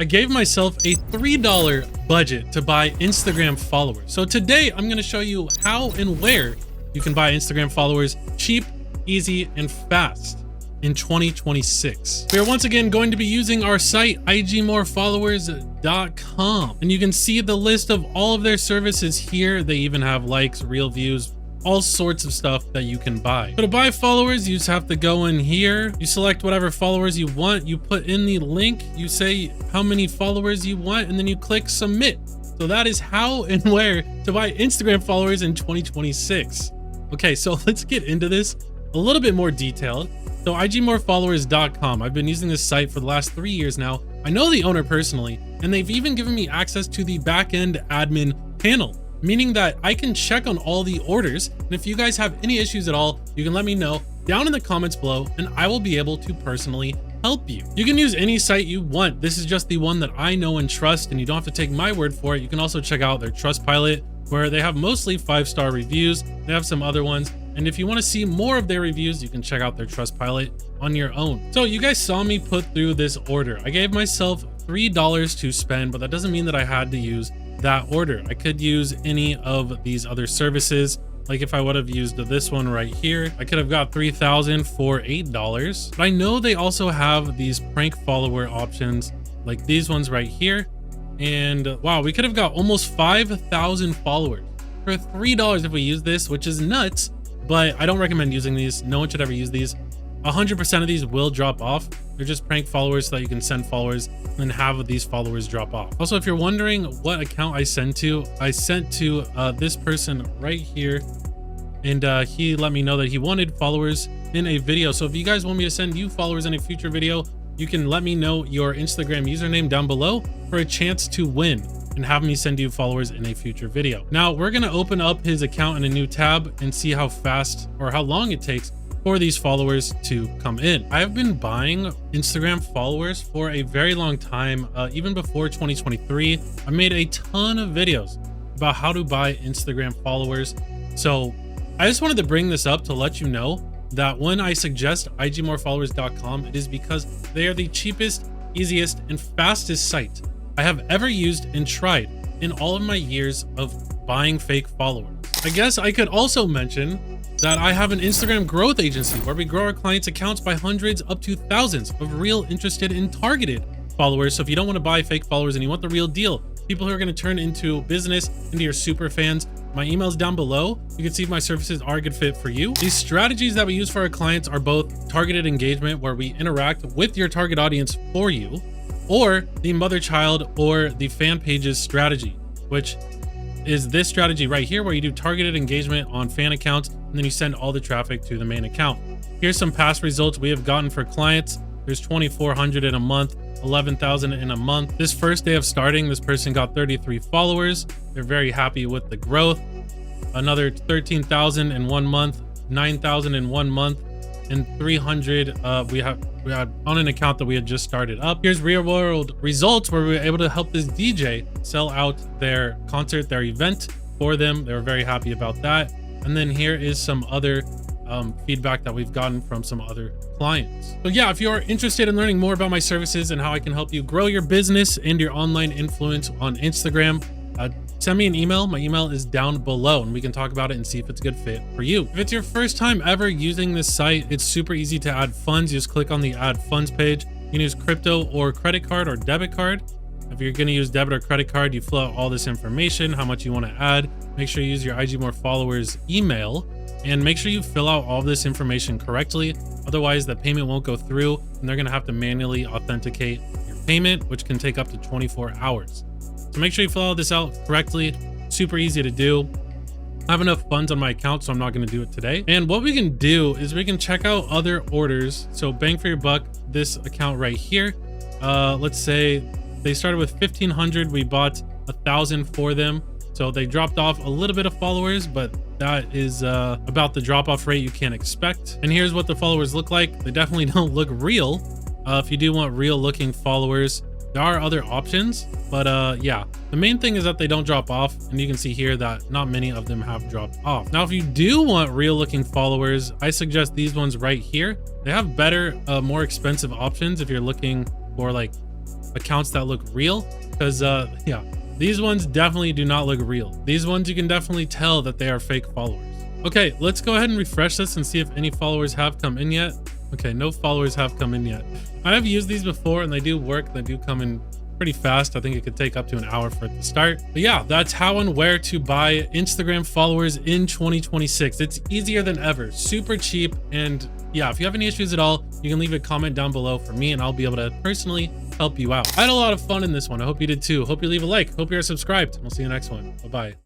I gave myself a $3 budget to buy Instagram followers. So today I'm going to show you how and where you can buy Instagram followers cheap, easy, and fast in 2026. We are once again going to be using our site igmorefollowers.com, and you can see the list of all of their services here. They even have likes, real views, all sorts of stuff that you can buy. So to buy followers, you just have to go in here, you select whatever followers you want, you put in the link, you say how many followers you want, and then you click submit. So that is how and where to buy Instagram followers in 2026. Okay, so let's get into this a little bit more detailed. So igmorefollowers.com, I've been using this site for the last 3 years now. I know the owner personally, and they've even given me access to the back-end admin panel, meaning that I can check on all the orders. And if you guys have any issues at all, you can let me know down in the comments below, and I will be able to personally help you. You can use any site you want. This is just the one that I know and trust, and you don't have to take my word for it. You can also check out their Trustpilot, where they have mostly 5-star reviews. They have some other ones. And if you want to see more of their reviews, you can check out their Trustpilot on your own. So you guys saw me put through this order. I gave myself $3 to spend, but that doesn't mean that I had to use that order. I could use any of these other services. Like if I would have used this one right here, I could have got 3,000 for $8. But I know they also have these prank follower options like these ones right here. And wow, we could have got almost 5,000 followers for $3 if we use this, which is nuts. But I don't recommend using these. No one should ever use these. 100% of these will drop off. They're just prank followers so that you can send followers and have these followers drop off. Also, if you're wondering what account I sent to this person right here, and he let me know that he wanted followers in a video. So if you guys want me to send you followers in a future video, you can let me know your Instagram username down below for a chance to win and have me send you followers in a future video. Now we're gonna open up his account in a new tab and see how fast or how long it takes for these followers to come in. I have been buying Instagram followers for a very long time, even before 2023. I made a ton of videos about how to buy Instagram followers. So I just wanted to bring this up to let you know that when I suggest igmorefollowers.com, it is because they are the cheapest, easiest, and fastest site I have ever used and tried in all of my years of buying fake followers. I guess I could also mention that I have an Instagram growth agency where we grow our clients' accounts by hundreds up to thousands of real, interested, and targeted followers. So if you don't want to buy fake followers and you want the real deal, people who are going to turn into business, into your super fans, my email is down below. You can see if my services are a good fit for you. These strategies that we use for our clients are both targeted engagement, where we interact with your target audience for you, or the mother child or the fan pages strategy, which is this strategy right here, where you do targeted engagement on fan accounts and then you send all the traffic to the main account. Here's some past results we have gotten for clients. There's 2,400 in a month, 11,000 in a month. This first day of starting, this person got 33 followers. They're very happy with the growth. Another 13,000 in 1 month, 9,000 in 1 month, and 300 we had on an account that we had just started up. Here's real world results where we were able to help this DJ sell out their concert, their event for them. They were very happy about that. And then here is some other feedback that we've gotten from some other clients. So yeah, if you're interested in learning more about my services and how I can help you grow your business and your online influence on Instagram, send me an email. My email is down below and we can talk about it and see if it's a good fit for you. If it's your first time ever using this site, it's super easy to add funds. You just click on the add funds page. You can use crypto or credit card or debit card. If you're going to use debit or credit card, you fill out all this information, how much you want to add. Make sure you use your IG More Followers email and make sure you fill out all this information correctly. Otherwise, the payment won't go through and they're going to have to manually authenticate your payment, which can take up to 24 hours. So make sure you fill all this out correctly. Super easy to do. I have enough funds on my account, so I'm not going to do it today. And what we can do is we can check out other orders. So bang for your buck, this account right here. Let's say they started with 1,500. We bought 1,000 for them. So they dropped off a little bit of followers, but that is about the drop-off rate you can expect. And here's what the followers look like. They definitely don't look real. If you do want real looking followers, there are other options, but yeah, the main thing is that they don't drop off, and you can see here that not many of them have dropped off. Now, if you do want real looking followers, I suggest these ones right here. They have better, more expensive options if you're looking for like accounts that look real, because yeah, these ones definitely do not look real. These ones you can definitely tell that they are fake followers. Okay, let's go ahead and refresh this and see if any followers have come in yet. Okay, no followers have come in yet. I have used these before and they do work. They do come in pretty fast. I think it could take up to an hour for it to start. But yeah, that's how and where to buy Instagram followers in 2026. It's easier than ever, super cheap. And yeah, if you have any issues at all, you can leave a comment down below for me and I'll be able to personally help you out. I had a lot of fun in this one. I hope you did too. Hope you leave a like. Hope you're subscribed. We'll see you next one. Bye-bye.